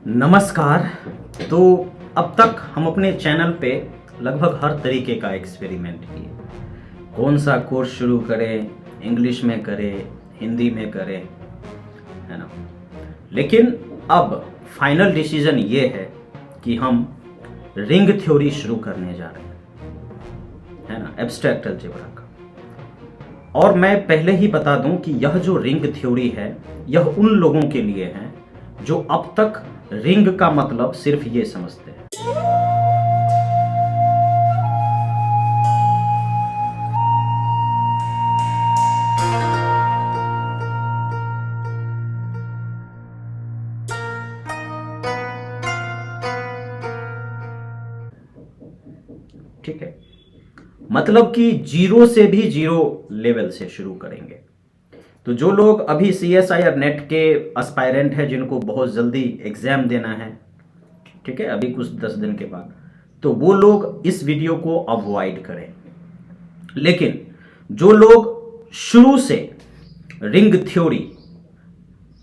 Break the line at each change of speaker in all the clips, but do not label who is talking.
नमस्कार। तो अब तक हम अपने चैनल पे लगभग हर तरीके का एक्सपेरिमेंट किए। कौन सा कोर्स शुरू करें, इंग्लिश में करें, हिंदी में करें, है ना। लेकिन अब फाइनल डिसीजन ये है कि हम रिंग थ्योरी शुरू करने जा रहे हैं, है ना, एब्स्ट्रैक्ट अलजेब्रा का। और मैं पहले ही बता दूं कि यह जो रिंग थ्योरी है यह उन लोगों के लिए है जो अब तक रिंग का मतलब सिर्फ ये समझते हैं। ठीक है, मतलब कि जीरो से भी जीरो लेवल से शुरू करेंगे। तो जो लोग अभी CSI और नेट के एस्पायरेंट हैं, जिनको बहुत जल्दी एग्जाम देना है, ठीक है, अभी कुछ 10 दिन के बाद, तो वो लोग इस वीडियो को अवॉइड करें। लेकिन जो लोग शुरू से रिंग थ्योरी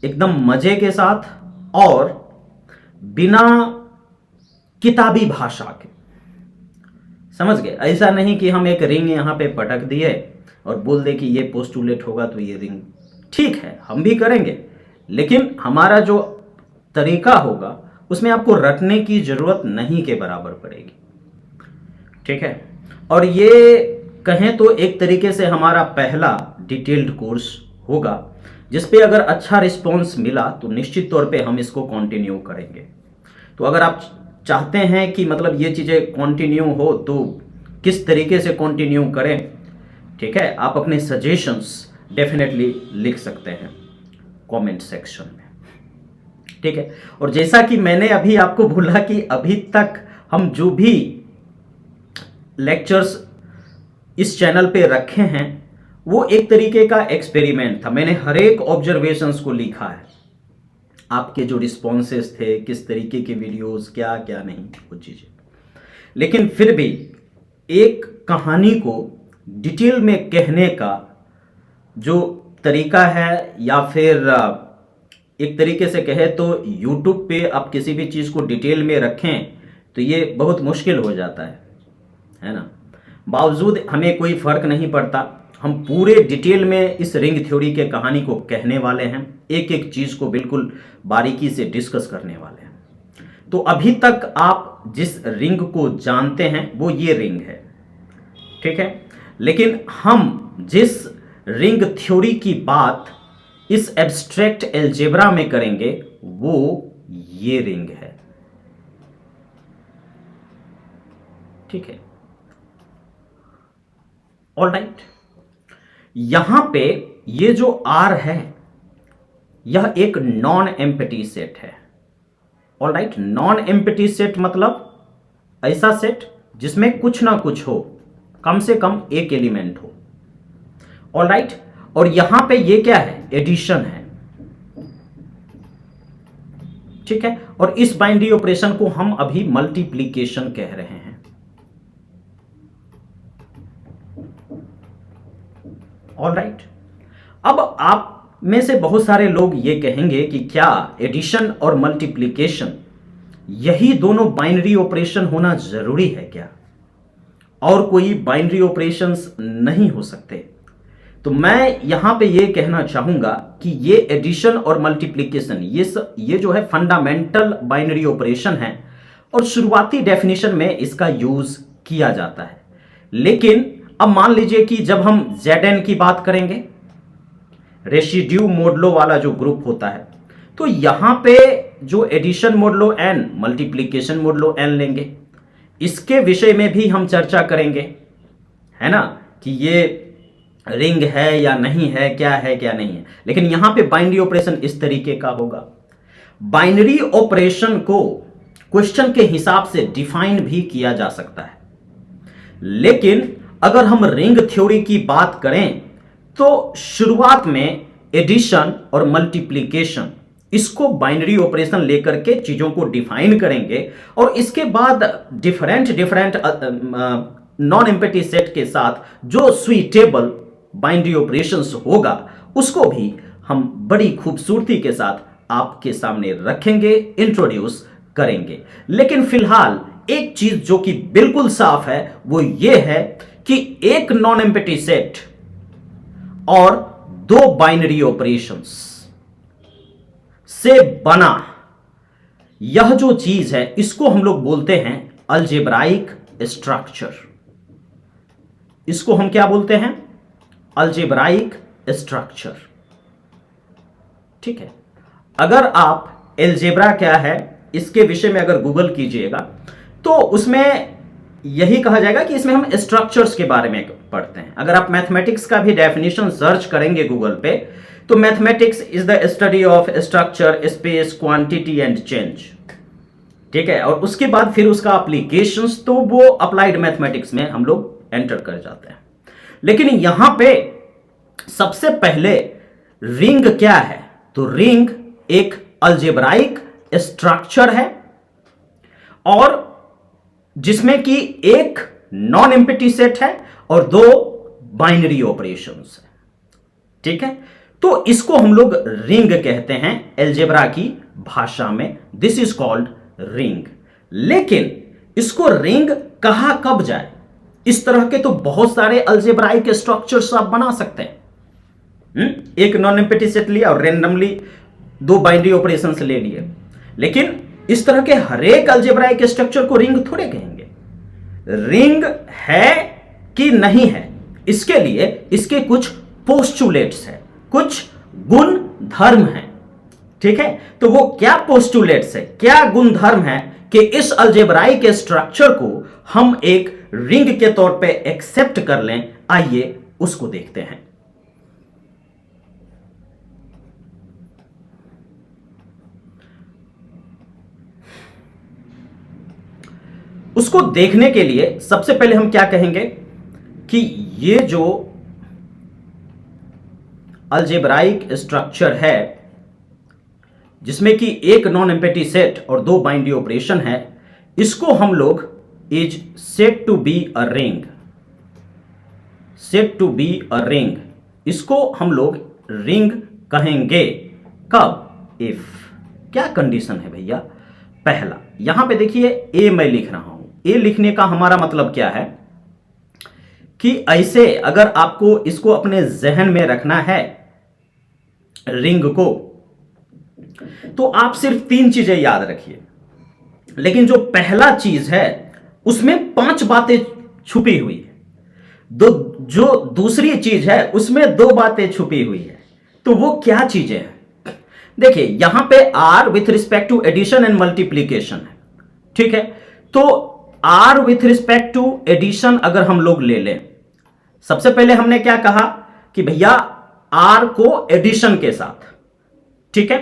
एकदम मजे के साथ और बिना किताबी भाषा के, समझ गए, ऐसा नहीं कि हम एक रिंग यहां पे पटक दिए और बोल दे कि ये पोस्टुलेट होगा तो ये रिंग, ठीक है हम भी करेंगे, लेकिन हमारा जो तरीका होगा उसमें आपको रटने की जरूरत नहीं के बराबर पड़ेगी। ठीक है, और ये कहें तो एक तरीके से हमारा पहला डिटेल्ड कोर्स होगा, जिसपे अगर अच्छा रिस्पॉन्स मिला तो निश्चित तौर पे हम इसको कंटिन्यू करेंगे। तो अगर आप चाहते हैं कि मतलब ये चीज़ें कंटिन्यू हो तो किस तरीके से कंटिन्यू करें, ठीक है, आप अपने सजेशंस डेफिनेटली लिख सकते हैं कमेंट सेक्शन में। ठीक है, और जैसा कि मैंने अभी आपको बोला कि अभी तक हम जो भी लेक्चर्स इस चैनल पे रखे हैं वो एक तरीके का एक्सपेरिमेंट था। मैंने हर एक ऑब्जर्वेशंस को लिखा है, आपके जो रिस्पॉन्सेस थे, किस तरीके के वीडियोस, क्या क्या नहीं, कुछ चीज़ें। लेकिन फिर भी एक कहानी को डिटेल में कहने का जो तरीका है, या फिर एक तरीके से कहे तो YouTube पे आप किसी भी चीज़ को डिटेल में रखें तो ये बहुत मुश्किल हो जाता है ना। बावजूद हमें कोई फ़र्क नहीं पड़ता, हम पूरे डिटेल में इस रिंग थ्योरी के कहानी को कहने वाले हैं, एक एक चीज़ को बिल्कुल बारीकी से डिस्कस करने वाले हैं। तो अभी तक आप जिस रिंग को जानते हैं वो ये रिंग है, ठीक है, लेकिन हम जिस रिंग थ्योरी की बात इस एब्स्ट्रैक्ट अलजेब्रा में करेंगे वो ये रिंग है। ठीक है, ऑलराइट। यहां पे ये जो R है यह एक नॉन एम्प्टी सेट है। ऑलराइट, नॉन एम्प्टी सेट मतलब ऐसा सेट जिसमें कुछ ना कुछ हो, कम से कम एक एलिमेंट हो। ऑलराइट, और यहां पे ये क्या है, एडिशन है। ठीक है, और इस बाइनरी ऑपरेशन को हम अभी मल्टीप्लिकेशन कह रहे हैं। ऑलराइट, अब आप में से बहुत सारे लोग ये कहेंगे कि क्या एडिशन और मल्टीप्लिकेशन यही दोनों बाइनरी ऑपरेशन होना जरूरी है क्या, और कोई बाइनरी ऑपरेशंस नहीं हो सकते? तो मैं यहां पे ये कहना चाहूंगा कि ये एडिशन और मल्टीप्लिकेशन ये जो है फंडामेंटल बाइनरी ऑपरेशन है, और शुरुआती डेफिनेशन में इसका यूज किया जाता है। लेकिन अब मान लीजिए कि जब हम Zn की बात करेंगे, रेसिड्यू मोडलो वाला जो ग्रुप होता है, तो यहां पे जो एडिशन मोडलो n, मल्टीप्लिकेशन मोडलो n लेंगे। इसके विषय में भी हम चर्चा करेंगे, है ना, कि ये रिंग है या नहीं है, क्या है क्या नहीं है। लेकिन यहां पे बाइनरी ऑपरेशन इस तरीके का होगा। बाइनरी ऑपरेशन को क्वेश्चन के हिसाब से डिफाइन भी किया जा सकता है, लेकिन अगर हम रिंग थ्योरी की बात करें तो शुरुआत में एडिशन और मल्टीप्लिकेशन, इसको बाइनरी ऑपरेशन लेकर के चीजों को डिफाइन करेंगे, और इसके बाद डिफरेंट नॉन एम्प्टी सेट के साथ जो सुइटेबल बाइनरी ऑपरेशंस होगा उसको भी हम बड़ी खूबसूरती के साथ आपके सामने रखेंगे, इंट्रोड्यूस करेंगे। लेकिन फिलहाल एक चीज जो कि बिल्कुल साफ है वो ये है कि एक नॉन एम्प्टी सेट और दो बाइनरी ऑपरेशंस से बना यह जो चीज है इसको हम लोग बोलते हैं अलजेब्राइक स्ट्रक्चर। इसको हम क्या बोलते हैं? Algebraic structure. ठीक है, अगर आप अलजेब्रा क्या है इसके विषय में अगर गूगल कीजिएगा तो उसमें यही कहा जाएगा कि इसमें हम स्ट्रक्चर्स के बारे में पढ़ते हैं। अगर आप मैथमेटिक्स का भी डेफिनेशन सर्च करेंगे गूगल पे तो mathematics is the study of structure, space, quantity and change. ठीक है, और उसके बाद फिर उसका एप्लीकेशंस तो वो अप्लाइड मैथमेटिक्स में हम लोग एंटर कर जाते हैं। लेकिन यहां पे सबसे पहले रिंग क्या है? तो रिंग एक अलजेब्राइक स्ट्रक्चर है और जिसमें कि एक नॉन एम्प्टी सेट है और दो बाइनरी ऑपरेशंस है। ठीक है, तो इसको हम लोग रिंग कहते हैं अलजेब्रा की भाषा में। This is called ring. लेकिन इसको रिंग कहा कब जाए? इस तरह के तो बहुत सारे अलजेब्राइक स्ट्रक्चर्स आप बना सकते हैं। एक नॉन एम्प्टी सेट लिया और रैंडमली दो बाइनरी ऑपरेशंस ले लिए, लेकिन इस तरह के हर एक अलजेब्राइक स्ट्रक्चर को रिंग थोड़े कहेंगे। रिंग है कि नहीं है, इसके लिए इसके कुछ पोस्टुलेट्स हैं, कुछ गुण धर्म हैं। ठीक है, तो वो क्या पोस्टुलेट्स है, क्या गुण धर्म है कि इस अलजेब्राइक स्ट्रक्चर को हम एक रिंग के तौर पे एक्सेप्ट कर लें? आइए उसको देखते हैं। उसको देखने के लिए सबसे पहले हम क्या कहेंगे कि ये जो अलजेब्राइक स्ट्रक्चर है जिसमें कि एक नॉन एम्प्टी सेट और दो बाइनरी ऑपरेशन है, इसको हम लोग is said to be a ring. Said to be a ring, इसको हम लोग रिंग कहेंगे कब? इफ। क्या कंडीशन है भैया? पहला, यहां पे देखिए ए मैं लिख रहा हूं। ए लिखने का हमारा मतलब क्या है कि ऐसे अगर आपको इसको अपने जहन में रखना है रिंग को, तो आप सिर्फ तीन चीजें याद रखिए। लेकिन जो पहला चीज है उसमें 5 बातें छुपी हुई है। जो दूसरी चीज है उसमें 2 बातें छुपी हुई है। तो वो क्या चीजें हैं? देखिए यहां पे R with respect to addition and multiplication है। ठीक है, तो R with respect to addition अगर हम लोग ले लें, सबसे पहले हमने क्या कहा कि भैया आर को एडिशन के साथ। ठीक है,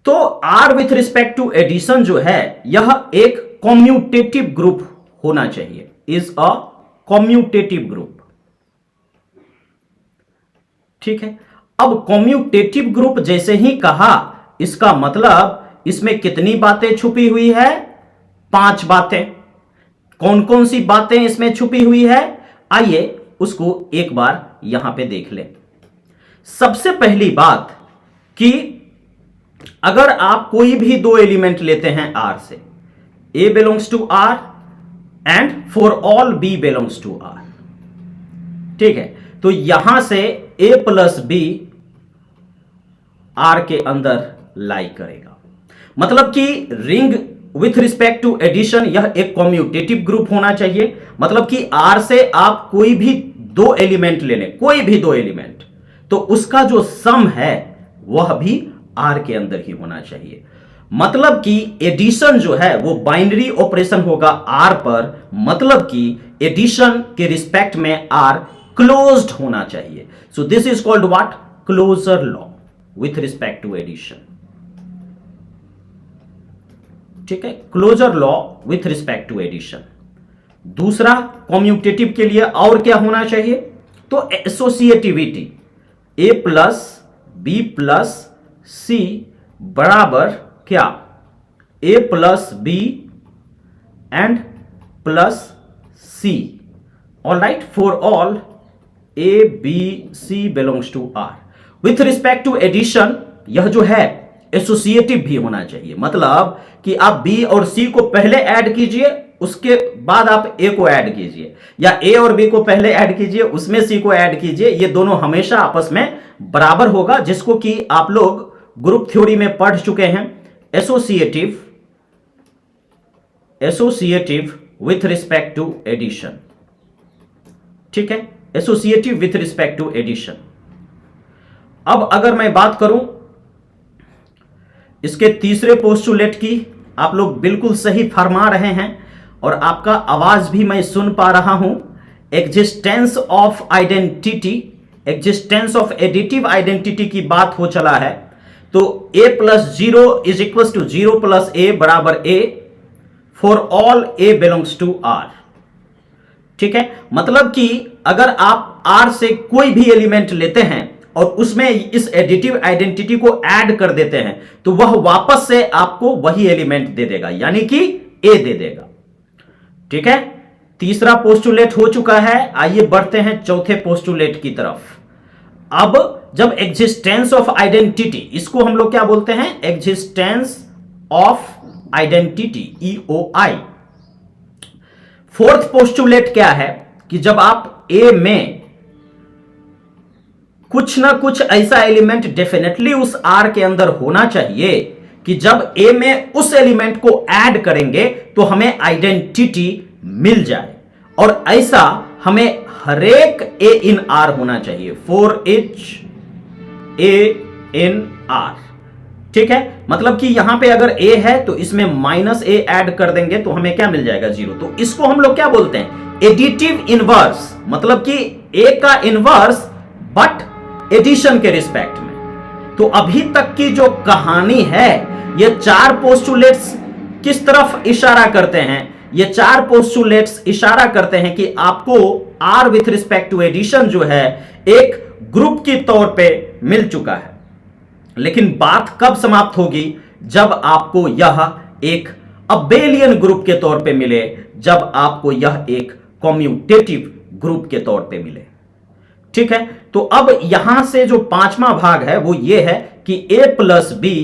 तो R with respect to addition जो है यह एक कॉम्यूटेटिव ग्रुप होना चाहिए, इज अ कॉम्यूटेटिव ग्रुप। ठीक है, अब कॉम्यूटेटिव ग्रुप जैसे ही कहा, इसका मतलब इसमें कितनी बातें छुपी हुई है? 5 बातें। कौन कौन सी बातें इसमें छुपी हुई है? आइए उसको एक बार यहां पे देख लें। सबसे पहली बात कि अगर आप कोई भी 2 एलिमेंट लेते हैं आर से, a belongs to R and for all b belongs to R. ठीक है, तो यहां से ए प्लस बी आर के अंदर लाई करेगा। मतलब कि ring with respect to addition यह एक कॉम्यूटेटिव ग्रुप होना चाहिए। मतलब कि आर से आप कोई भी 2 एलिमेंट ले लें, कोई भी 2 एलिमेंट, तो उसका जो सम है वह भी आर के अंदर ही होना चाहिए। मतलब कि एडिशन जो है वो बाइनरी ऑपरेशन होगा आर पर, मतलब कि एडिशन के रिस्पेक्ट में आर क्लोज्ड होना चाहिए। So this is called what? Closure law with respect to addition. ठीक है, closure law with respect to addition. दूसरा, कॉम्यूटेटिव के लिए और क्या होना चाहिए? तो associativity, a plus b plus c बराबर क्या? A plus b and plus c. All right, for all a b c belongs to R. With respect to addition यह जो है एसोसिएटिव भी होना चाहिए, मतलब कि आप बी और सी को पहले ऐड कीजिए, उसके बाद आप ए को ऐड कीजिए, या ए और बी को पहले ऐड कीजिए, उसमें सी को ऐड कीजिए। ये दोनों हमेशा आपस में बराबर होगा, जिसको कि आप लोग ग्रुप थ्योरी में पढ़ चुके हैं। Associative with respect to addition, ठीक है, associative with respect to addition. अब अगर मैं बात करूं इसके तीसरे पोस्टुलेट की, आप लोग बिल्कुल सही फरमा रहे हैं और आपका आवाज भी मैं सुन पा रहा हूं। Existence of identity, existence of additive identity की बात हो चला है। तो a plus 0 is equal to 0 plus a बराबर a for all a belongs to r, ठीक है। मतलब कि अगर आप r से कोई भी एलिमेंट लेते हैं और उसमें इस एडिटिव आइडेंटिटी को ऐड कर देते हैं तो वह वापस से आपको वही एलिमेंट दे देगा, यानी कि a दे देगा, ठीक है। तीसरा पोस्टुलेट हो चुका है। आइए बढ़ते हैं चौथे पोस्टुलेट की तरफ। अब जब एग्जिस्टेंस ऑफ आइडेंटिटी, इसको हम लोग क्या बोलते हैं, existence of identity, EOI। Fourth postulate क्या है कि जब आप ए में कुछ ना कुछ ऐसा एलिमेंट डेफिनेटली उस आर के अंदर होना चाहिए कि जब ए में उस एलिमेंट को ऐड करेंगे तो हमें आइडेंटिटी मिल जाए, और ऐसा हमें हरेक ए इन आर होना चाहिए, for each A in are, ठीक है। मतलब कि यहां पे अगर ए है तो इसमें माइनस ए ऐड कर देंगे तो हमें क्या मिल जाएगा, 0। तो इसको हम लोग क्या बोलते हैं, एडिटिव इनवर्स, मतलब कि ए का इनवर्स बट एडिशन के रिस्पेक्ट में। तो अभी तक की जो कहानी है, ये चार पोस्टुलेट्स किस तरफ इशारा करते हैं, ये चार पोस्टुलेट्स इशारा करते हैं कि आपको R with respect to addition जो है एक ग्रुप के तौर पे मिल चुका है। लेकिन बात कब समाप्त होगी, जब आपको यह एक अबेलियन ग्रुप के तौर पे मिले, जब आपको यह एक कम्यूटेटिव ग्रुप के तौर पे मिले, ठीक है। तो अब यहां से जो पांचवा भाग है वो ये है कि a प्लस बी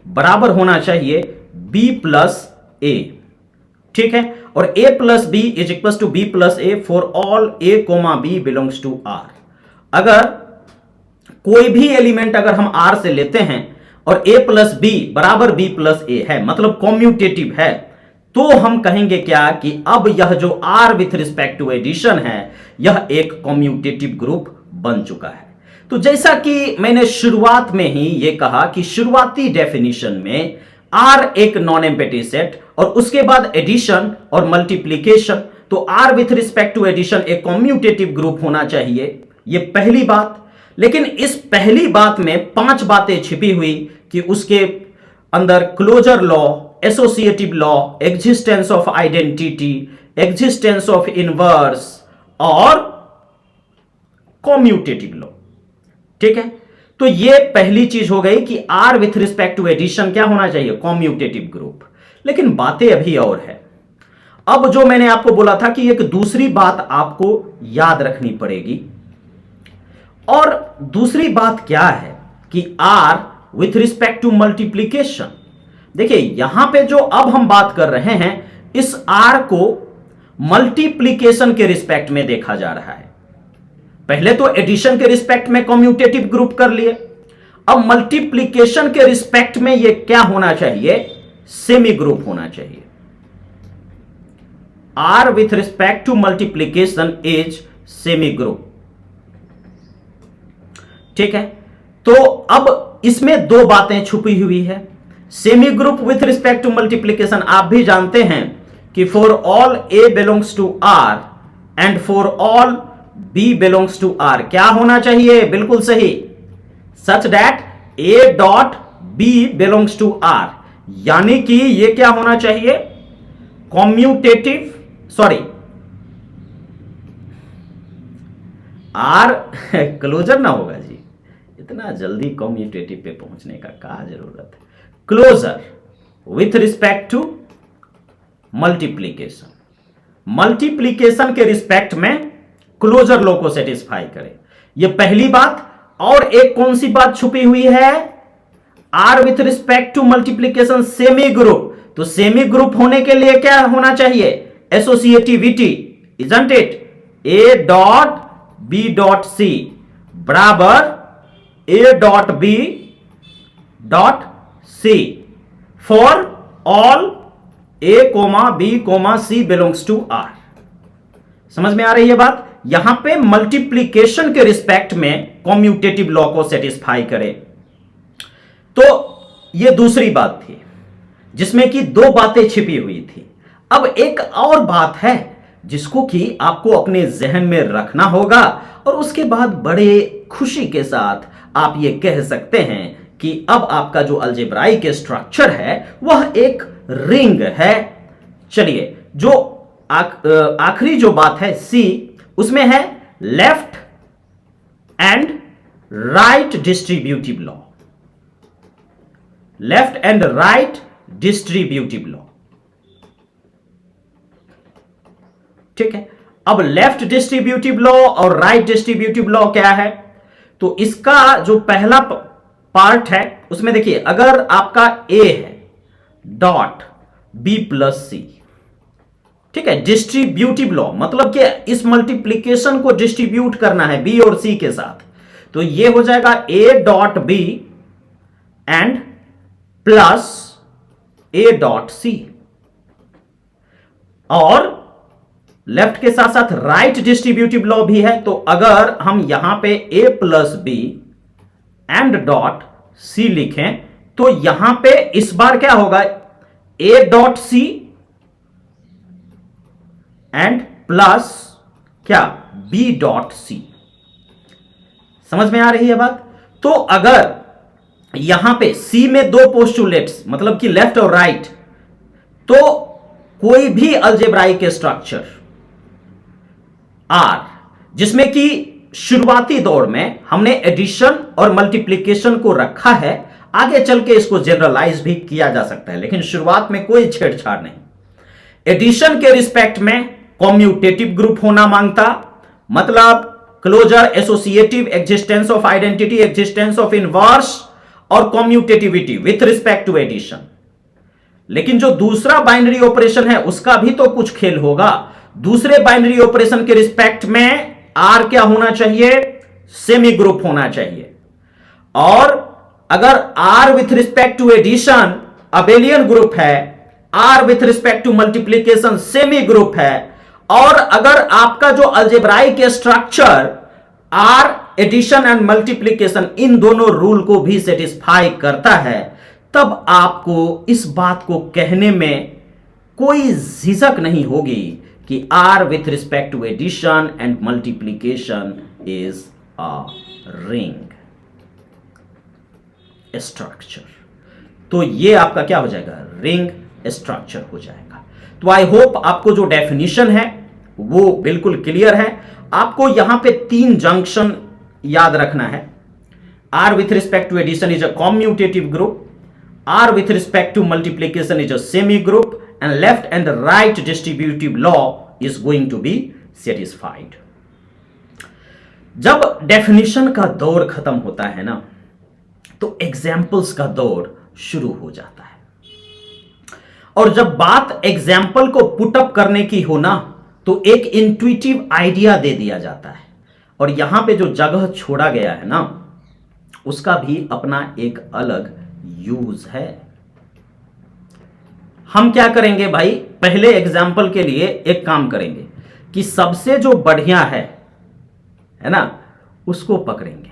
बराबर होना चाहिए b प्लस ए, ठीक है। और a plus B is equal to b plus A for all a comma b belongs to r। अगर कोई भी एलिमेंट अगर हम r से लेते हैं और a प्लस बी बराबर b प्लस ए है, मतलब कम्यूटेटिव है, तो हम कहेंगे क्या कि अब यह जो r with respect to addition है यह एक कम्यूटेटिव ग्रुप बन चुका है। तो जैसा कि मैंने शुरुआत में ही यह कहा कि शुरुआती डेफिनेशन में R एक नॉन एम्प्टी सेट और उसके बाद एडिशन और मल्टीप्लिकेशन, तो R with respect to addition एक कम्यूटेटिव ग्रुप होना चाहिए, यह पहली बात। लेकिन इस पहली बात में 5 बातें छिपी हुई कि उसके अंदर closure law, associative law, existence of identity, existence of inverse और कम्यूटेटिव लॉ, ठीक है। तो ये पहली चीज हो गई कि R with respect to addition क्या होना चाहिए, कम्यूटेटिव ग्रुप। लेकिन बातें अभी और है। अब जो मैंने आपको बोला था कि एक दूसरी बात आपको याद रखनी पड़ेगी, और दूसरी बात क्या है कि R with respect to multiplication. देखिए यहां पे जो अब हम बात कर रहे हैं, इस आर को मल्टीप्लीकेशन के रिस्पेक्ट में देखा जा रहा है। पहले तो एडिशन के रिस्पेक्ट में कम्यूटेटिव ग्रुप कर लिए, अब मल्टीप्लीकेशन के रिस्पेक्ट में ये क्या होना चाहिए, सेमी ग्रुप होना चाहिए। R with respect to multiplication is semi group, ठीक है। तो अब इसमें 2 बातें छुपी हुई है। Semi group with respect to multiplication आप भी जानते हैं कि for all A belongs to R and for all b belongs to r क्या होना चाहिए, बिल्कुल सही, such that a dot b belongs to r, यानी कि ये क्या होना चाहिए, कम्यूटेटिव, सॉरी r क्लोजर ना होगा जी, इतना जल्दी कम्यूटेटिव पे पहुंचने का क्या जरूरत है, closure with respect to multiplication, multiplication के रिस्पेक्ट में क्लोजर लॉ को सेटिस्फाई करे, यह पहली बात। और एक कौन सी बात छुपी हुई है, R with respect to multiplication semi group, तो सेमी ग्रुप होने के लिए क्या होना चाहिए? Associativity, isn't it? A dot b dot c बराबर a dot b dot c for all a comma b comma c belongs to R. समझ में आ रही है बात? यहां पे मल्टीप्लीकेशन के रिस्पेक्ट में कॉम्यूटेटिव लॉ को सेटिस्फाई करे। तो यह दूसरी बात थी जिसमें कि दो बातें छिपी हुई थी। अब एक और बात है जिसको कि आपको अपने जहन में रखना होगा और उसके बाद बड़े खुशी के साथ आप ये कह सकते हैं कि अब आपका जो अलजेब्राइक स्ट्रक्चर है वह एक रिंग है। चलिए, जो आखिरी जो बात है सी, उसमें है left and right distributive law. Left and right distributive law, ठीक है। अब लेफ्ट डिस्ट्रीब्यूटिव लॉ और राइट डिस्ट्रीब्यूटिव लॉ क्या है? तो इसका जो पहला पार्ट है उसमें देखिए, अगर आपका ए है डॉट बी प्लस सी, ठीक है, डिस्ट्रीब्यूटिव लॉ मतलब कि इस मल्टीप्लीकेशन को डिस्ट्रीब्यूट करना है बी और सी के साथ, तो ये हो जाएगा A dot B and plus A dot C. और लेफ्ट के साथ साथ राइट डिस्ट्रीब्यूटिव लॉ भी है, तो अगर हम यहां पे a plus b and dot c लिखें तो यहां पे इस बार क्या होगा? A dot c and plus क्या? B dot c. समझ में आ रही है बात? तो अगर यहां पे सी में दो पोस्टुलेट्स मतलब कि लेफ्ट और राइट, तो कोई भी अलजेब्राइक स्ट्रक्चर आर जिसमें कि शुरुआती दौर में हमने एडिशन और मल्टीप्लिकेशन को रखा है, आगे चल के इसको जनरलाइज भी किया जा सकता है, लेकिन शुरुआत में कोई छेड़छाड़ नहीं। एडिशन के रिस्पेक्ट में कॉम्यूटेटिव ग्रुप होना मांगता, मतलब closure, associative, existence of identity, existence of inverse और commutativity with respect to addition. लेकिन जो दूसरा बाइनरी ऑपरेशन है उसका भी तो कुछ खेल होगा। दूसरे बाइनरी ऑपरेशन के रिस्पेक्ट में आर क्या होना चाहिए? सेमी ग्रुप होना चाहिए। और अगर R with respect to addition abelian group है, R with respect to multiplication semi group है, और अगर आपका जो algebraic structure R addition and multiplication इन दोनों रूल को भी सेटिस्फाई करता है, तब आपको इस बात को कहने में कोई झिझक नहीं होगी कि R with respect to addition and multiplication is a ring structure। तो ये आपका क्या हो जाएगा? रिंग स्ट्रक्चर हो जाएगा। तो आई होप आपको जो डेफिनेशन है वो बिल्कुल क्लियर है। आपको यहां पे तीन जंक्शन याद रखना है। R with respect to addition is a commutative group, R with respect to multiplication is a semi group, and left and right distributive law is going to be satisfied। जब definition का दौर खत्म होता है ना, तो एग्जाम्पल्स का दौर शुरू हो जाता है। और जब बात एग्जाम्पल को पुटअप करने की हो ना, तो एक इंट्यूटिव आइडिया दे दिया जाता है, और यहां पे जो जगह छोड़ा गया है ना, उसका भी अपना एक अलग यूज है। हम क्या करेंगे भाई? पहले एग्जाम्पल के लिए एक काम करेंगे कि सबसे जो बढ़िया है ना, उसको पकड़ेंगे।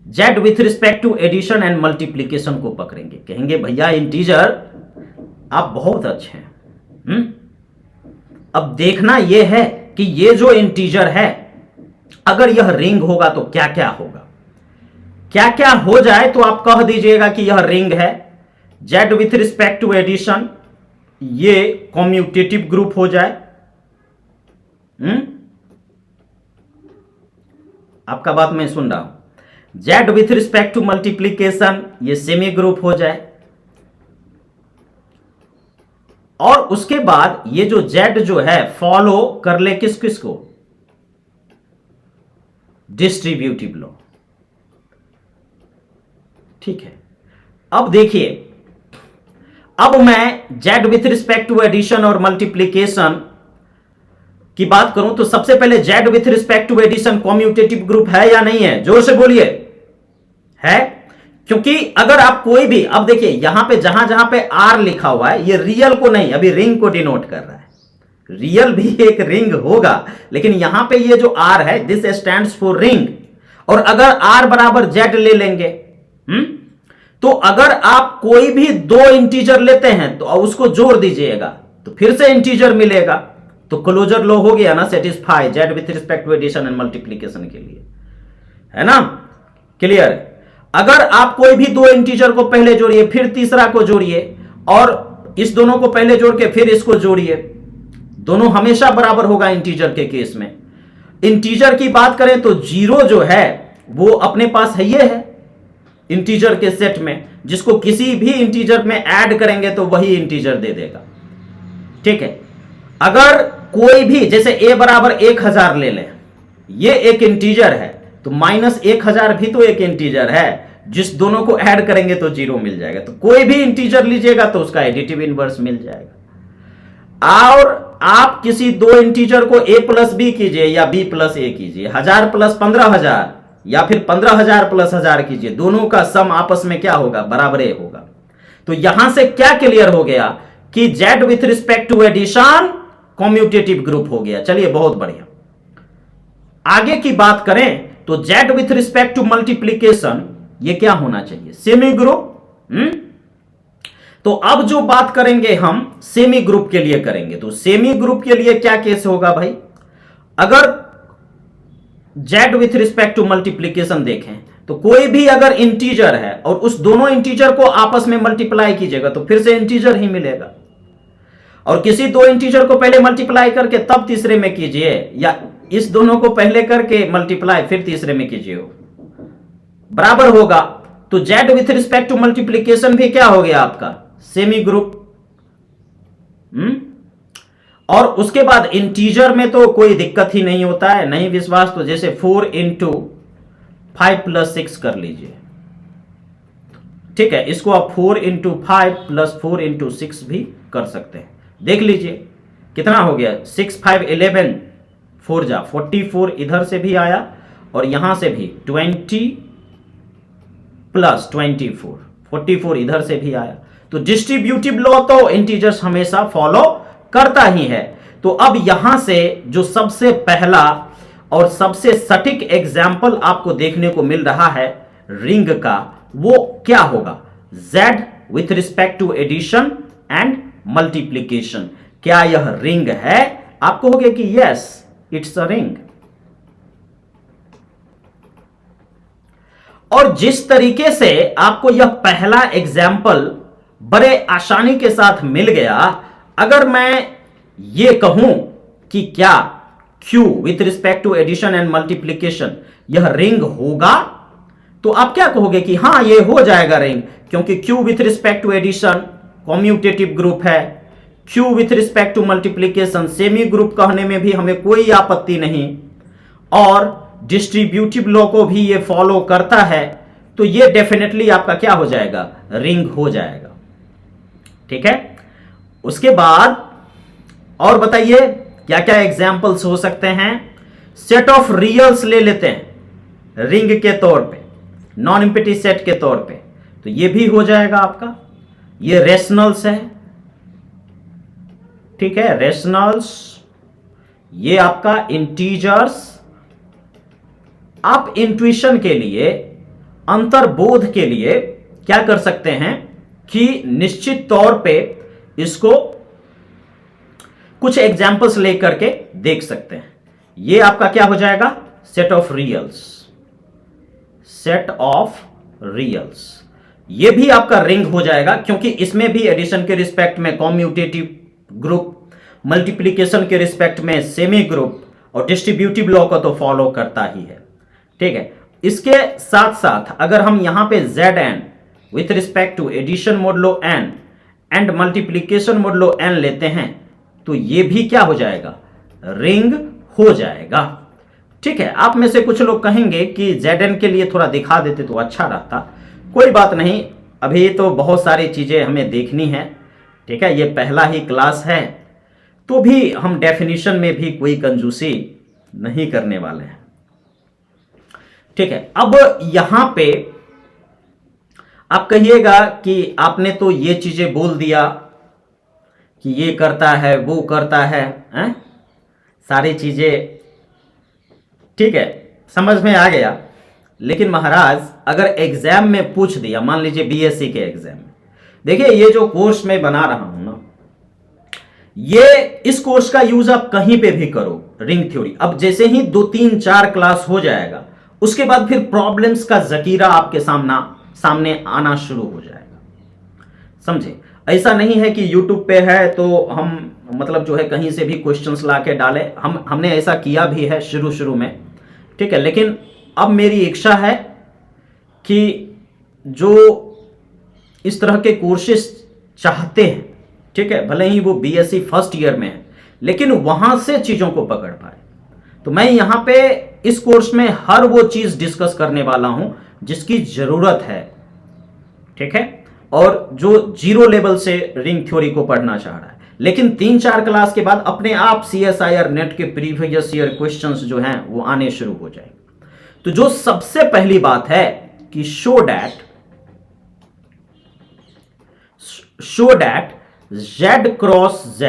Z with respect to addition and multiplication को पकड़ेंगे। कहेंगे भैया इंटीजर आप बहुत अच्छे हैं। अब देखना यह है कि ये जो इंटीजर है, अगर यह रिंग होगा तो क्या क्या होगा। क्या क्या हो जाए तो आप कह दीजिएगा कि यह रिंग है। Z with respect to addition ये कॉम्यूटेटिव ग्रुप हो जाए। आपका बात मैं सुन रहा हूं। Z with respect to multiplication ये सेमी ग्रुप हो जाए। और उसके बाद ये जो जेड जो है फॉलो कर ले किस किस को? Distributive law. ठीक है। अब देखिए, अब मैं z with respect to addition और मल्टीप्लीकेशन की बात करूं तो सबसे पहले z with respect to addition commutative group है या नहीं है? जोर से बोलिए, है? क्योंकि अगर आप कोई भी, अब देखिए यहां पे जहां जहां पे r लिखा हुआ है, ये रियल को नहीं, अभी रिंग को डिनोट कर रहा है। रियल भी एक रिंग होगा, लेकिन यहां पे ये जो r है, दिस स्टैंड्स फॉर रिंग। और अगर r बराबर z ले लेंगे, तो अगर आप कोई भी दो इंटीजर लेते हैं तो उसको जोड़ दीजिएगा तो फिर से इंटीजर मिलेगा, तो क्लोजर लॉ हो गया ना satisfy z with respect to addition and multiplication के लिए, है ना? क्लियर? अगर आप कोई भी दो इंटीजर को पहले जोड़िए, फिर तीसरा को जोड़िए, और इस दोनों को पहले जोड़ के फिर इसको जोड़िए, दोनों हमेशा बराबर होगा इंटीजर के केस में। इंटीजर की बात करें तो जीरो जो है वो अपने पास है, ये है इंटीजर के सेट में, जिसको किसी भी इंटीजर में ऐड करेंगे तो वही इंटीजर दे देगा। ठीक है? अगर कोई भी, जैसे a बराबर 1000 ले लें, ये एक इंटीजर है, तो -1000 भी तो एक इंटीजर है, जिस दोनों को ऐड करेंगे तो जीरो मिल जाएगा। तो कोई भी इंटीजर लीजिएगा तो उसका एडिटिव इनवर्स मिल जाएगा। और आप किसी दो इंटीजर को a प्लस बी कीजिए या b प्लस a कीजिए, 1000 प्लस 15000 या फिर 15000 प्लस 1000 कीजिए, दोनों का सम आपस में क्या होगा? बराबर होगा। तो यहां से क्या क्लियर हो गया कि z with respect to addition commutative group हो गया। चलिए, बहुत बढ़िया। आगे की बात करें तो z with respect to multiplication ये क्या होना चाहिए? Semi group. तो अब जो बात करेंगे हम सेमी ग्रुप के लिए करेंगे, तो सेमी ग्रुप के लिए क्या केस होगा भाई? अगर z with respect to multiplication देखें तो कोई भी अगर इंटीजर है और उस दोनों इंटीजर को आपस में मल्टीप्लाई कीजिएगा तो फिर से इंटीजर ही मिलेगा। और किसी दो इंटीजर को पहले मल्टीप्लाई करके तब तीसरे में कीजिए, या इस दोनों को पहले करके मल्टीप्लाई फिर तीसरे में कीजिए, बराबर होगा। तो z with respect to multiplication भी क्या हो गया आपका? Semi group. और उसके बाद इंटीजर में तो कोई दिक्कत ही नहीं होता है। नहीं विश्वास तो जैसे 4 × 5 + 6 कर लीजिए। ठीक है, इसको आप 4 × 5 + 4 × 6 भी कर सकते हैं। देख लीजिए कितना हो गया? 6 5 11, 4 जा 44, इधर से भी आया और यहां से भी 20 + 24, 44 इधर से भी आया। तो डिस्ट्रीब्यूटिव लॉ तो इंटीजर्स हमेशा फॉलो करता ही है। तो अब यहां से जो सबसे पहला और सबसे सटीक एग्जाम्पल आपको देखने को मिल रहा है रिंग का, वो क्या होगा? z with respect to addition and multiplication. क्या यह रिंग है? आप कहोगे कि यस, इट्स अ रिंग। और जिस तरीके से आपको यह पहला एग्जाम्पल बड़े आसानी के साथ मिल गया, अगर मैं ये कहूं कि क्या q with respect to addition and multiplication यह रिंग होगा, तो आप क्या कहोगे कि हां ये हो जाएगा रिंग, क्योंकि q with respect to addition commutative group है, q with respect to multiplication semi group कहने में भी हमें कोई आपत्ति नहीं, और डिस्ट्रीब्यूटिव लॉ को भी ये फॉलो करता है। तो ये डेफिनेटली आपका क्या हो जाएगा? रिंग हो जाएगा। ठीक है, उसके बाद और बताइए क्या क्या एग्जाम्पल्स हो सकते हैं? सेट ऑफ रियल्स ले लेते हैं रिंग के तौर पे, नॉन एम्प्टी सेट के तौर पे, तो ये भी हो जाएगा आपका। ये रेशनल्स है, ठीक है, रेशनल्स, ये आपका इंटीजर्स। आप इंट्यूशन के लिए, अंतर्बोध के लिए क्या कर सकते हैं कि निश्चित तौर पे इसको कुछ एग्जाम्पल्स लेकर के देख सकते हैं। ये आपका क्या हो जाएगा? Set of reals, set of reals. ये भी आपका रिंग हो जाएगा, क्योंकि इसमें भी एडिशन के रिस्पेक्ट में कॉम्यूटेटिव ग्रुप, मल्टीप्लीकेशन के रिस्पेक्ट में सेमी ग्रुप, और डिस्ट्रीब्यूटिव लॉ को तो फॉलो करता ही है। ठीक है, इसके साथ साथ अगर हम यहां पे Zn with respect to addition modulo n and multiplication modulo n लेते हैं, तो ये भी क्या हो जाएगा? रिंग हो जाएगा। ठीक है, आप में से कुछ लोग कहेंगे कि Zn के लिए थोड़ा दिखा देते तो अच्छा रहता। कोई बात नहीं, अभी तो बहुत सारी चीज़ें हमें देखनी है, ठीक है, ये पहला ही क्लास है, तो भी हम डेफिनेशन में भी कोई कंजूसी नहीं करने वाले हैं, ठीक है। अब यहां पे आप कहिएगा कि आपने तो ये चीजें बोल दिया कि ये करता है वो करता है, सारी चीजें ठीक है, समझ में आ गया। लेकिन महाराज अगर एग्जाम में पूछ दिया, मान लीजिए बीएससी के एग्जाम में, देखिए ये जो कोर्स मैं बना रहा हूं ना, ये इस कोर्स का यूज आप कहीं पे भी करो, रिंग थ्योरी। अब जैसे ही 2 3 4 क्लास हो जाएगा, उसके बाद फिर प्रॉब्लम्स का जकीरा आपके सामने आना शुरू हो जाएगा, समझे। ऐसा नहीं है कि यूट्यूब पे है तो हम मतलब जो है कहीं से भी क्वेश्चंस ला के डालें, हमने ऐसा किया भी है शुरू में, ठीक है। लेकिन अब मेरी इच्छा है कि जो इस तरह के कोर्सेस चाहते हैं, ठीक है, भले ही वो बीएससी फर्स्ट ईयर में है, लेकिन वहां से चीजों को पकड़ पाए, तो मैं यहां पे इस कोर्स में हर वो चीज डिस्कस करने वाला हूं जिसकी जरूरत है, ठीक है, और जो जीरो लेवल से रिंग थ्योरी को पढ़ना चाह रहा है। लेकिन 3 4 क्लास के बाद अपने आप सीएसआईआर नेट के प्रीवियस ईयर क्वेश्चंस जो हैं वो आने शुरू हो जाएंगे। तो जो सबसे पहली बात है कि show that Z cross Z,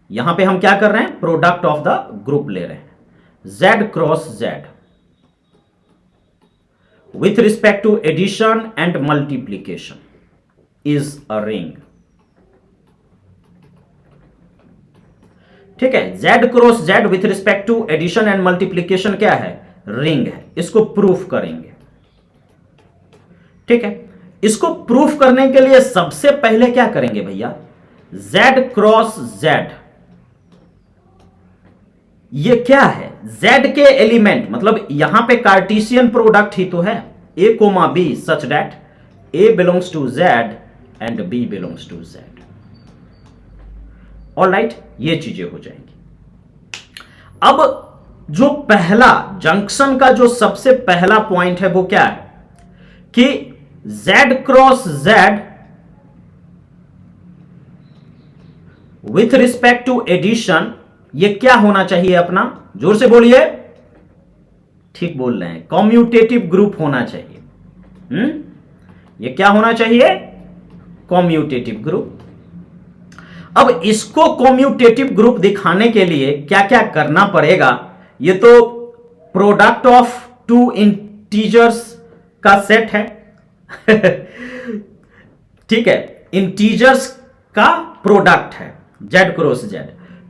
यहां पे हम क्या कर रहे हैं, प्रोडक्ट ऑफ द ग्रुप ले रहे हैं, Z cross Z with respect to addition and multiplication is a ring, ठीक है। Z cross Z with respect to addition and multiplication क्या है, रिंग है। इसको प्रूफ करेंगे, ठीक है। इसको प्रूफ करने के लिए सबसे पहले क्या करेंगे भैया, Z क्रॉस Z, ये क्या है, Z के एलिमेंट, मतलब यहां पे कार्टेशियन प्रोडक्ट ही तो है, A comma B such that A belongs to Z and B belongs to Z। Alright, ये चीजें हो जाएंगी। अब जो पहला जंक्शन का जो सबसे पहला पॉइंट है वो क्या है कि Z cross Z with respect to addition, ये क्या होना चाहिए अपना, जोर से बोलिए, ठीक बोल रहे हैं, कॉम्यूटेटिव ग्रुप होना चाहिए। ये क्या होना चाहिए, कॉम्यूटेटिव ग्रुप। अब इसको कॉम्यूटेटिव ग्रुप दिखाने के लिए क्या क्या करना पड़ेगा, ये तो प्रोडक्ट ऑफ 2 इंटीजर्स का सेट है ठीक है, इंटीजर्स का प्रोडक्ट है Z क्रॉस Z।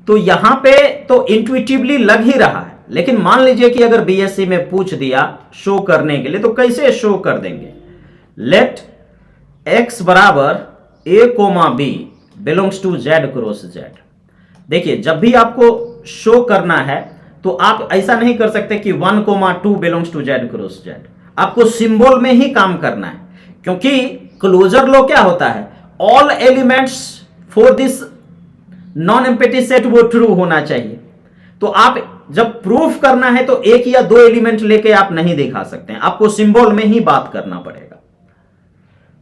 तो यहां पे तो इंट्यूटिवली लग ही रहा है, लेकिन मान लीजिए कि अगर बीएससी में पूछ दिया शो करने के लिए, तो कैसे शो कर देंगे, लेट x बराबर A comma B belongs to Z cross Z। देखिए जब भी आपको शो करना है तो आप ऐसा नहीं कर सकते कि 1 comma 2 belongs to Z cross Z, आपको सिंबल में ही काम करना है, क्योंकि क्लोजर लॉ क्या होता है, all elements for this non empty set वो ट्रू होना चाहिए। तो आप जब प्रूफ करना है तो 1 या 2 एलिमेंट लेके आप नहीं दिखा सकते हैं, आपको सिंबल में ही बात करना पड़ेगा,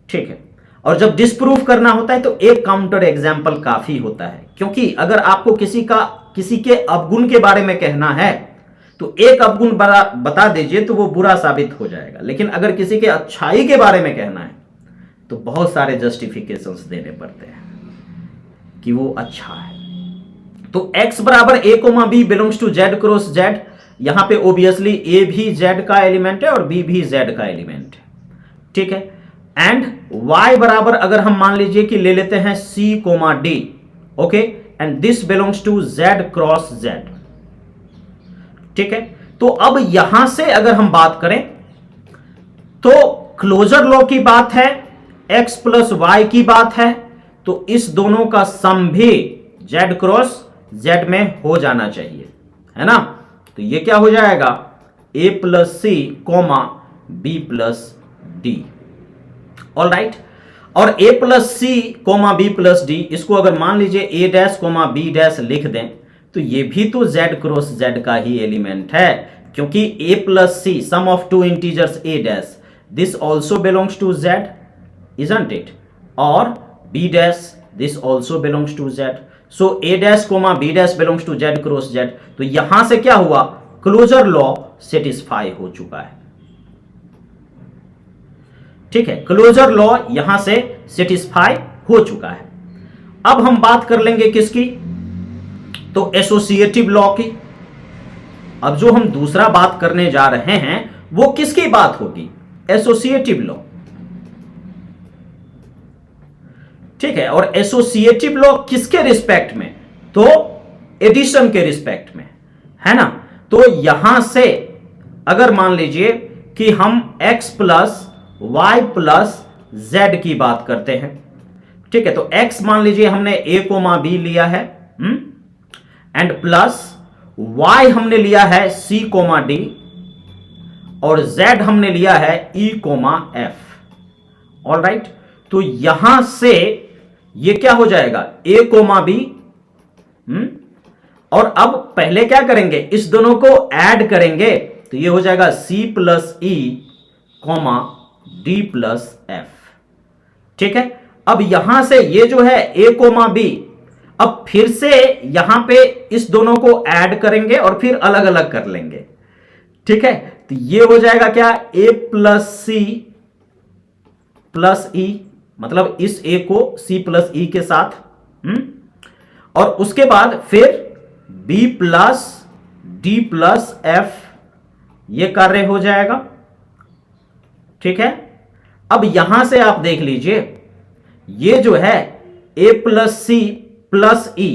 ठीक है। और जब डिस्प्रूफ करना होता है तो एक काउंटर एग्जाम्पल काफी होता है, क्योंकि अगर आपको किसी के अवगुण के बारे में कहना है तो एक अवगुण बता दीजिए तो वो बुरा साबित हो जाएगा, लेकिन अगर किसी के अच्छाई के बारे में कहना है तो बहुत सारे जस्टिफिकेशंस देने पड़ते हैं कि वो अच्छा है। तो x बराबर A comma B belongs to Z cross Z, यहां पे ओबियसली A भी Z का एलिमेंट है और B भी Z का एलिमेंट है, ठीक है। एंड y बराबर अगर हम मान लीजिए कि ले लेते हैं C comma D, okay, and this belongs to Z cross Z, ठीक है। तो अब यहां से अगर हम बात करें तो क्लोजर लॉ की बात है, x प्लस वाई की बात है, तो इस दोनों का सम भी Z क्रॉस Z में हो जाना चाहिए, है ना। तो ये क्या हो जाएगा, A plus C comma B plus D, all right. और A plus C comma B plus D, इसको अगर मान लीजिए A dash comma B dash लिख दें तो ये भी तो Z क्रॉस Z का ही एलिमेंट है, क्योंकि A plus C sum of 2 integers A dash, this also belongs to Z, isn't it? Or b dash, this also belongs to z. So a dash comma b dash belongs to z cross z. तो यहां से क्या हुआ, closure law satisfy हो चुका है। ठीक है, क्लोजर लॉ यहां से सेटिस्फाई हो चुका है। अब हम बात कर लेंगे किसकी, तो एसोसिएटिव लॉ की। अब जो हम दूसरा बात करने जा रहे हैं वो किसकी बात होगी, एसोसिएटिव लॉ। ठीक है, और एसोसिएटिव लॉ किसके रिस्पेक्ट में, तो एडिशन के रिस्पेक्ट में, है ना। तो यहां से अगर मान लीजिए कि हम x plus Y plus Z की बात करते हैं, ठीक है, तो x मान लीजिए हमने a कोमा b लिया है, एंड प्लस y हमने लिया है c कोमा d, और z हमने लिया है e comma f। All right, तो यहां से ये क्या हो जाएगा, a कोमा b, और अब पहले क्या करेंगे, इस दोनों को ऐड करेंगे, तो ये हो जाएगा c plus e comma d plus f। ठीक है, अब यहां से ये जो है a कोमा b, अब फिर से यहां पे इस दोनों को ऐड करेंगे और फिर अलग अलग कर लेंगे। ठीक है, तो ये हो जाएगा क्या, a plus c plus e, मतलब इस a को c प्लस e के साथ, और उसके बाद फिर b plus d plus f, ये कार्य हो जाएगा। ठीक है, अब यहां से आप देख लीजिए, ये जो है a plus c plus e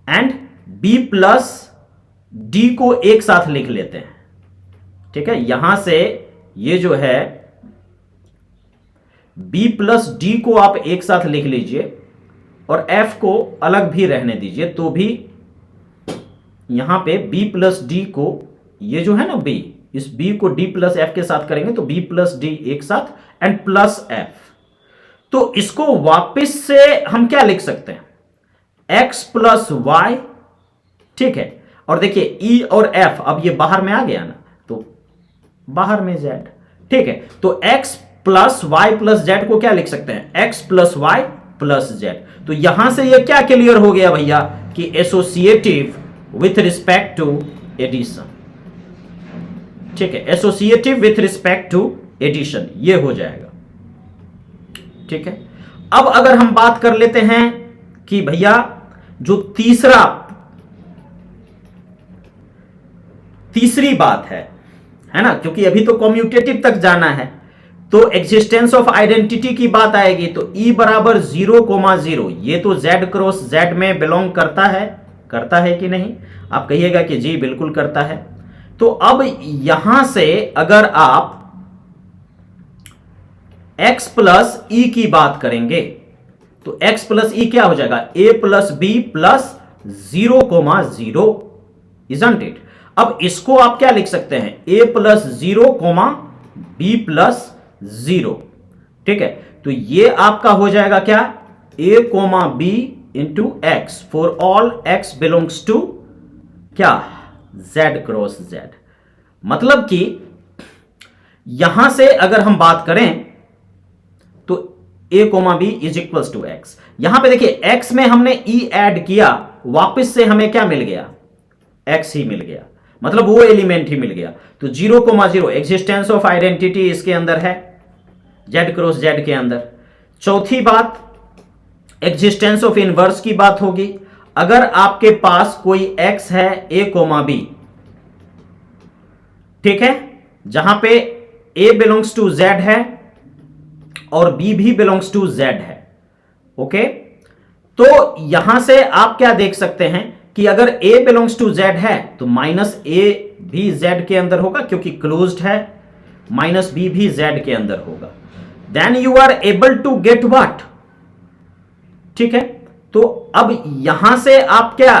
and b plus d को एक साथ लिख लेते हैं। ठीक है, यहां से ये जो है b प्लस d को आप एक साथ लिख लीजिए और f को अलग भी रहने दीजिए, तो भी यहां पे b प्लस d को, ये जो है ना b, इस b को d प्लस f के साथ करेंगे तो b प्लस d एक साथ एंड प्लस f। तो इसको वापस से हम क्या लिख सकते हैं, x प्लस y। ठीक है, और देखिए e और f, अब ये बाहर में आ गया ना, तो बाहर में z। ठीक है, तो x plus y plus z को क्या लिख सकते हैं, x plus y plus z। तो यहां से ये क्या क्लियर हो गया भैया कि associative with respect to addition. ठीक है, associative with respect to addition, ये हो जाएगा। ठीक है, अब अगर हम बात कर लेते हैं कि भैया जो तीसरी बात है ना, क्योंकि अभी तो कम्यूटेटिव तक जाना है, तो एग्जिस्टेंस ऑफ आइडेंटिटी की बात आएगी, तो e बराबर 0,0, ये तो z क्रॉस z में बिलोंग करता है कि नहीं, आप कहिएगा कि जी बिल्कुल करता है। तो अब यहां से अगर आप x प्लस e की बात करेंगे, तो x प्लस e क्या हो जाएगा, a plus b plus 0,0, isn't it. अब इसको आप क्या लिख सकते हैं, a प्लस 0,b प्लस 0। ठीक है, तो ये आपका हो जाएगा क्या, a comma b into X for all x belongs to क्या, z क्रॉस z। मतलब कि यहां से अगर हम बात करें तो a comma b is equals to x। यहां पे देखिए x में हमने e ऐड किया, वापस से हमें क्या मिल गया, x ही मिल गया, मतलब वो एलिमेंट ही मिल गया। तो 0,0 एग्जिस्टेंस ऑफ आइडेंटिटी इसके अंदर है, z क्रॉस z के अंदर। चौथी बात एग्जिस्टेंस ऑफ इनवर्स की बात होगी। अगर आपके पास कोई x है a कोमा b, ठीक है, जहां पे a बिलोंग्स टू z है और b भी बिलोंग्स टू z है, ओके। तो यहां से आप क्या देख सकते हैं कि अगर a बिलोंग्स टू z है तो माइनस a भी z के अंदर होगा, क्योंकि क्लोज्ड है, माइनस b भी z के अंदर होगा। Then you are able to get what. ठीक है, तो अब यहां से आप क्या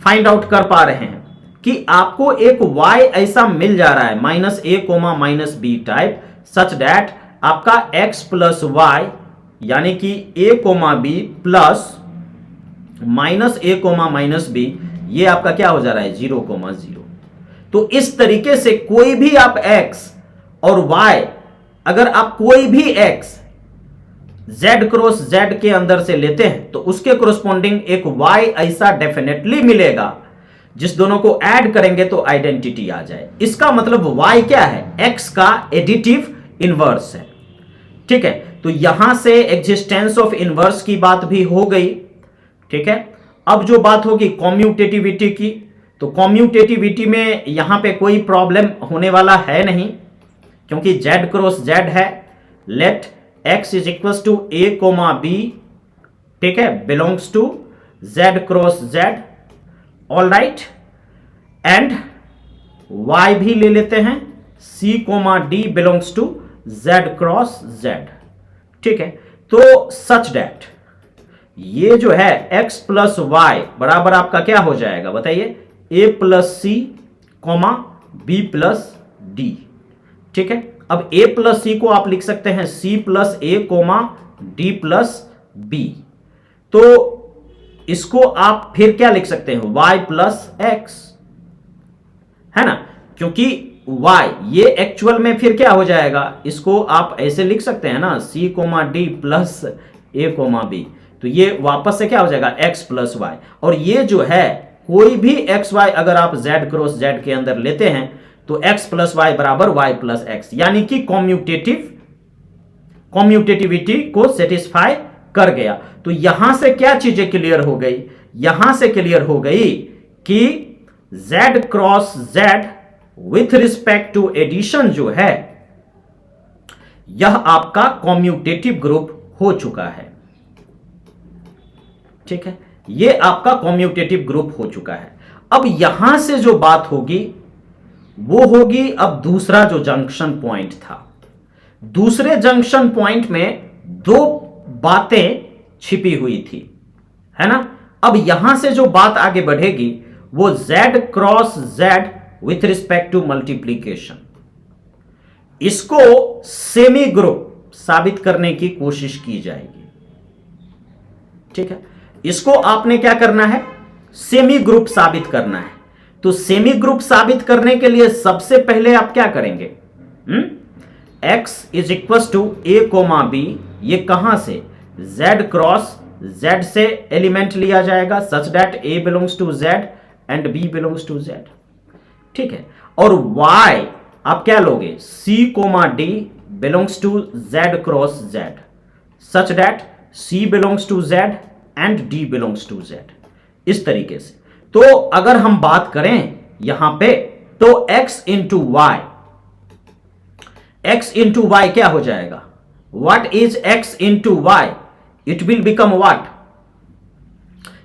फाइंड आउट कर पा रहे हैं कि आपको एक y ऐसा मिल जा रहा है, minus a comma minus b type, such that आपका x प्लस वाई यानी कि a comma b plus minus a comma minus b, ये आपका क्या हो जा रहा है, 0,0। तो इस तरीके से कोई भी आप x और y अगर आप कोई भी x z क्रॉस z के अंदर से लेते हैं तो उसके कोरस्पॉन्डिंग एक y ऐसा डेफिनेटली मिलेगा, जिस दोनों को ऐड करेंगे तो आइडेंटिटी आ जाए। इसका मतलब y क्या है, x का एडिटिव इनवर्स है। ठीक है, तो यहां से एग्जिस्टेंस ऑफ इनवर्स की बात भी हो गई। ठीक है, अब जो बात होगी कॉम्यूटेटिविटी की, तो कॉम्यूटेटिविटी में यहां पे कोई प्रॉब्लम होने वाला है नहीं, क्योंकि z क्रॉस z है। Let x is equal to a comma b, ठीक है, belongs to z cross z। All right, and y भी ले लेते हैं, c comma d belongs to z cross z। ठीक है, तो सच दैट ये जो है x प्लस वाई बराबर आपका क्या हो जाएगा बताइए, a plus C comma B plus D. ठीक है, अब a प्लस सी को आप लिख सकते हैं c प्लस ए कोमा डी प्लस बी। तो इसको आप फिर क्या लिख सकते हैं, y प्लस एक्स, है ना, क्योंकि y ये एक्चुअल में फिर क्या हो जाएगा, इसको आप ऐसे लिख सकते हैं ना, c कोमा डी प्लस ए कोमा बी। तो ये वापस से क्या हो जाएगा, x प्लस वाई। और ये जो है कोई भी एक्स वाई अगर आप z क्रॉस z के अंदर लेते हैं तो x प्लस वाई बराबर y प्लस एक्स, यानी कि कॉम्यूटेटिविटी को सेटिस्फाई कर गया। तो यहां से क्या चीजें क्लियर हो गई, यहां से क्लियर हो गई कि z cross z with respect to addition जो है यह आपका कॉम्यूटेटिव ग्रुप हो चुका है। ठीक है, यह आपका कॉम्यूटेटिव ग्रुप हो चुका है। अब यहां से जो बात होगी वो होगी अब दूसरा जो जंक्शन पॉइंट था। दूसरे जंक्शन पॉइंट में दो बातें छिपी हुई थी, है ना। अब यहां से जो बात आगे बढ़ेगी वो z cross z with respect to multiplication, इसको सेमी ग्रुप साबित करने की कोशिश की जाएगी। ठीक है, इसको आपने क्या करना है, सेमी ग्रुप साबित करना है। तो सेमी ग्रुप साबित करने के लिए सबसे पहले आप क्या करेंगे, x is equal to A comma B, ये कहां से, z क्रॉस z से एलिमेंट लिया जाएगा such that a belongs to z and b belongs to z। ठीक है, और y आप क्या लोगे, c comma d belongs to z cross z such that c belongs to z and d belongs to z। इस तरीके से तो अगर हम बात करें यहां पे तो x into Y, x into Y क्या हो जाएगा, what is x into y, it will become what,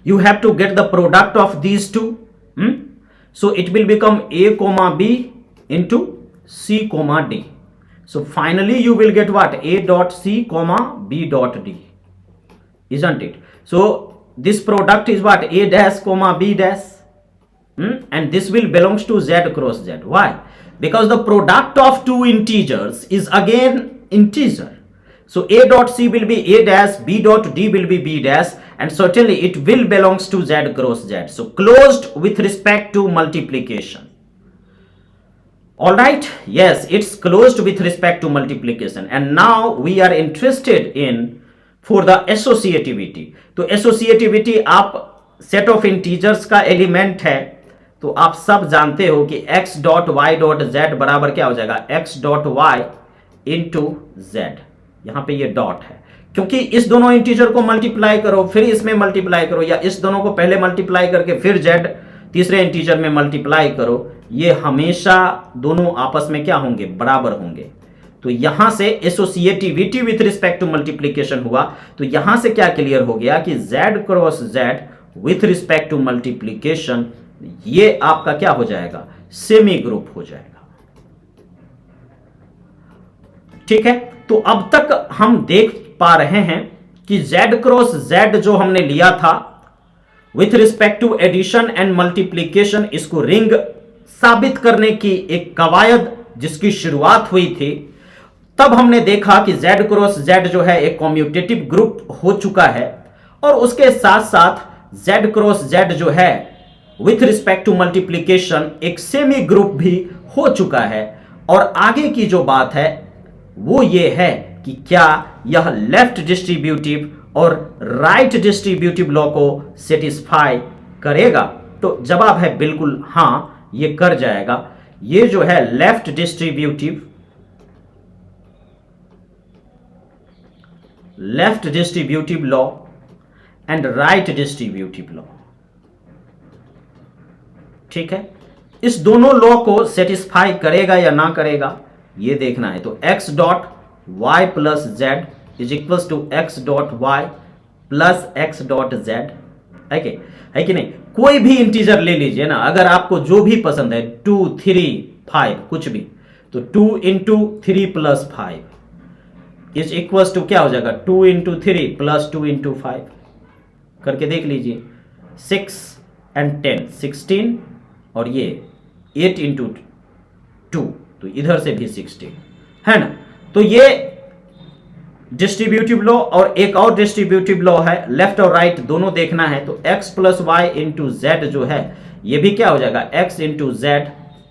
you have to get the product of these two, so it will become a comma b into c comma d, so finally you will get what, a dot c comma b dot d, isn't it? So this product is what, a dash comma b dash, and this will belongs to z cross z. Why? Because the product of two integers is again integer. So a dot c will be a dash, b dot d will be b dash, and certainly it will belongs to z cross z. So closed with respect to multiplication. All right, yes, it's closed with respect to multiplication. And now we are interested in for the associativity. तो associativity आप set of integers का element है, तो आप सब जानते हो कि x dot Y dot z बराबर क्या हो जाएगा, x dot Y into Z. यहां पे ये डॉट है क्योंकि इस दोनों इंटीजर को मल्टीप्लाई करो फिर इसमें मल्टीप्लाई करो, या इस दोनों को पहले मल्टीप्लाई करके फिर z तीसरे इंटीजर में मल्टीप्लाई करो, ये हमेशा दोनों आपस में क्या होंगे, बराबर होंगे। तो यहां से associativity with respect to multiplication हुआ, तो यहां से क्या क्लियर हो गया कि z cross z with respect to multiplication ये आपका क्या हो जाएगा, सेमी ग्रुप हो जाएगा। ठीक है, तो अब तक हम देख पा रहे हैं कि z क्रॉस z जो हमने लिया था with respect to addition and multiplication, इसको रिंग साबित करने की एक कवायद जिसकी शुरुआत हुई थी, तब हमने देखा कि z क्रॉस z जो है एक कॉम्यूटेटिव ग्रुप हो चुका है, और उसके साथ साथ z क्रॉस z जो है विथ रिस्पेक्ट टू मल्टीप्लीकेशन एक सेमी ग्रुप भी हो चुका है। और आगे की जो बात है वो ये है कि क्या यह लेफ्ट डिस्ट्रीब्यूटिव और राइट डिस्ट्रीब्यूटिव लॉ को सेटिस्फाई करेगा। तो जवाब है बिल्कुल हाँ, ये कर जाएगा। ये जो है left distributive law and right distributive law, ठीक है, इस दोनों लॉ को सेटिस्फाई करेगा या ना करेगा ये देखना है। तो x dot Y plus Z is equal to x dot Y plus x dot Z, है कि नहीं। कोई भी इंटीजर ले लीजिए ना, अगर आपको जो भी पसंद है, 2 3 5 कुछ भी, तो 2 into 3 plus 5 is equal to क्या हो जाएगा, 2 इंटू 3 प्लस 2 इंटू 5 करके देख लीजिए। 6 एंड 10 16, और ये 8 इंटू 2, तो इधर से भी 16 है ना। तो ये डिस्ट्रीब्यूटिव लॉ, और एक और डिस्ट्रीब्यूटिव लॉ है, लेफ्ट और राइट दोनों देखना है। तो x plus y into z जो है ये भी क्या हो जाएगा, x into z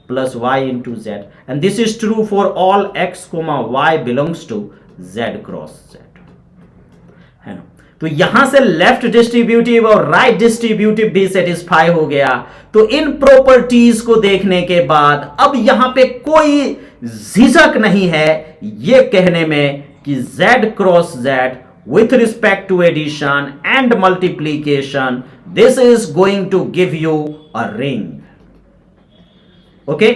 plus y into z, and this is true for all x comma y belongs to z cross z, है ना। तो यहां से लेफ्ट डिस्ट्रीब्यूटिव और राइट डिस्ट्रीब्यूटिव भी सेटिस्फाई हो गया। तो इन प्रॉपर्टीज को देखने के बाद अब यहां पे कोई झिझक नहीं है ये कहने में कि z cross z with respect to addition and multiplication, this is going to give you a ring. Okay,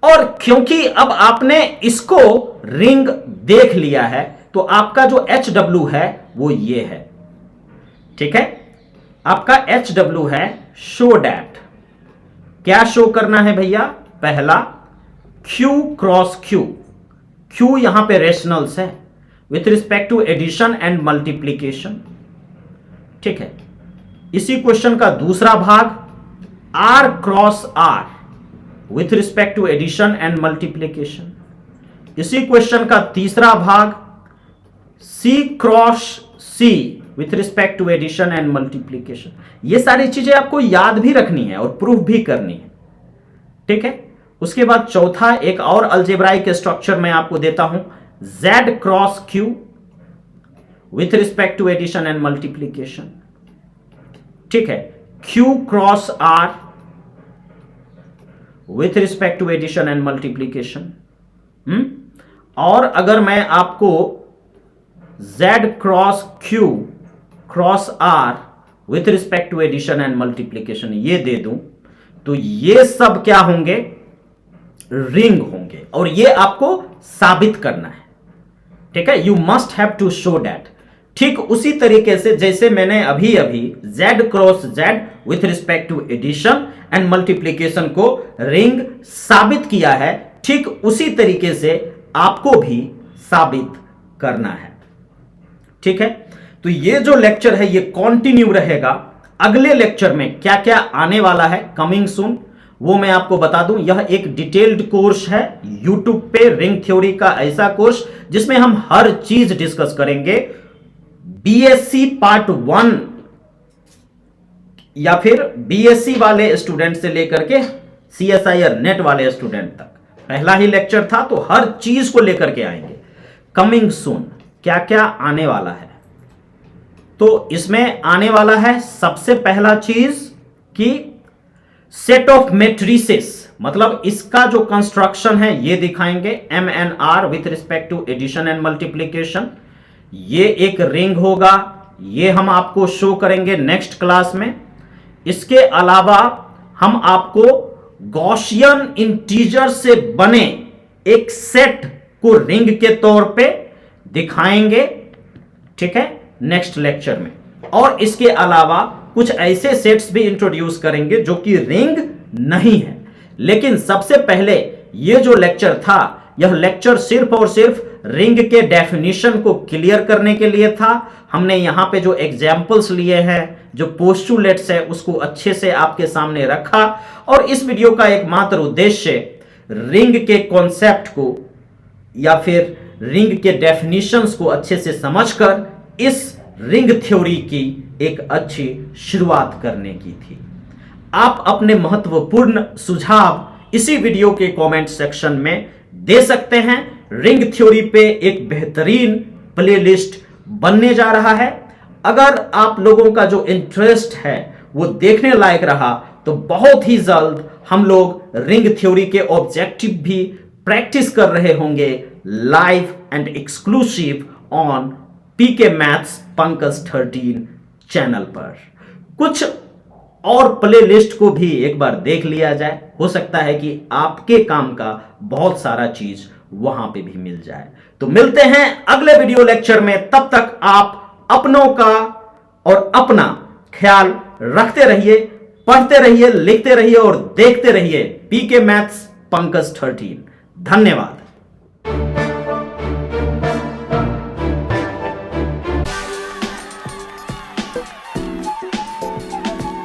और क्योंकि अब आपने इसको रिंग देख लिया है, तो आपका जो HW है वो ये है, ठीक है। आपका HW है शो डैट, क्या शो करना है भैया, पहला Q क्रॉस Q, Q यहां पे रेशनल्स है with respect to addition and multiplication, ठीक है। इसी क्वेश्चन का दूसरा भाग R cross R with respect to addition and multiplication. इसी क्वेश्चन का तीसरा भाग C cross C with respect to addition and multiplication. ये सारी चीजें आपको याद भी रखनी है और प्रूफ भी करनी है, ठीक है। उसके बाद चौथा एक और अलजेब्राइक स्ट्रक्चर मैं आपको देता हूं, Z cross Q with respect to addition and multiplication, ठीक है। Q cross R with respect to addition and multiplication. और अगर मैं आपको Z cross Q cross R with respect to addition and multiplication ये दे दूं, तो ये सब क्या होंगे, रिंग होंगे, और ये आपको साबित करना है, ठीक है। You must have to show that. ठीक उसी तरीके से जैसे मैंने अभी अभी Z cross Z with respect to addition and multiplication को रिंग साबित किया है, ठीक उसी तरीके से आपको भी साबित करना है, ठीक है। तो ये जो लेक्चर है ये कंटिन्यू रहेगा। अगले लेक्चर में क्या क्या आने वाला है कमिंग सून, वो मैं आपको बता दूं। यह एक डिटेल्ड कोर्स है YouTube पे, रिंग थ्योरी का ऐसा कोर्स जिसमें हम हर चीज डिस्कस करेंगे, BSc पार्ट 1 या फिर BSc वाले स्टूडेंट से लेकर के CSIR नेट वाले स्टूडेंट तक। पहला ही लेक्चर था तो हर चीज को लेकर के आएंगे। कमिंग सून क्या क्या आने वाला है, तो इसमें आने वाला है सबसे पहला चीज कि सेट ऑफ मैट्रिसेस, मतलब इसका जो कंस्ट्रक्शन है ये दिखाएंगे, MNR with respect to addition and multiplication. ये एक रिंग होगा, ये हम आपको शो करेंगे नेक्स्ट क्लास में। इसके अलावा हम आपको गॉसियन इंटीजर से बने एक सेट को रिंग के तौर पे दिखाएंगे, ठीक है, नेक्स्ट लेक्चर में। और इसके अलावा कुछ ऐसे सेट्स भी इंट्रोड्यूस करेंगे जो कि रिंग नहीं है। लेकिन सबसे पहले ये जो लेक्चर था, यह लेक्चर सिर्फ और सिर्फ रिंग के डेफिनेशन को क्लियर करने के लिए था। हमने यहां पे जो एग्जाम्पल्स लिए हैं, जो पोस्टुलेट्स है, उसको अच्छे से आपके सामने रखा। और इस वीडियो का एकमात्र उद्देश्य रिंग के कॉन्सेप्ट को या फिर रिंग के डेफिनेशंस को अच्छे से समझकर इस रिंग थ्योरी की एक अच्छी शुरुआत करने की थी। आप अपने महत्वपूर्ण सुझाव इसी वीडियो के कमेंट सेक्शन में दे सकते हैं। रिंग थ्योरी पे एक बेहतरीन प्लेलिस्ट बनने जा रहा है। अगर आप लोगों का जो इंटरेस्ट है वो देखने लायक रहा तो बहुत ही जल्द हम लोग रिंग थ्योरी के ऑब्जेक्टिव भी प्रैक्टिस कर रहे होंगे live and exclusive on PK maths Pankaj 13 channel पर। कुछ और प्ले लिस्ट को भी एक बार देख लिया जाए, हो सकता है कि आपके काम का बहुत सारा चीज वहां पे भी मिल जाए। तो मिलते हैं अगले वीडियो लेक्चर में, तब तक आप अपनों का और अपना ख्याल रखते रहिए, पढ़ते रहिए, लिखते रहिए और देखते रहिए पीके मैथ्स पंकज 13। धन्यवाद।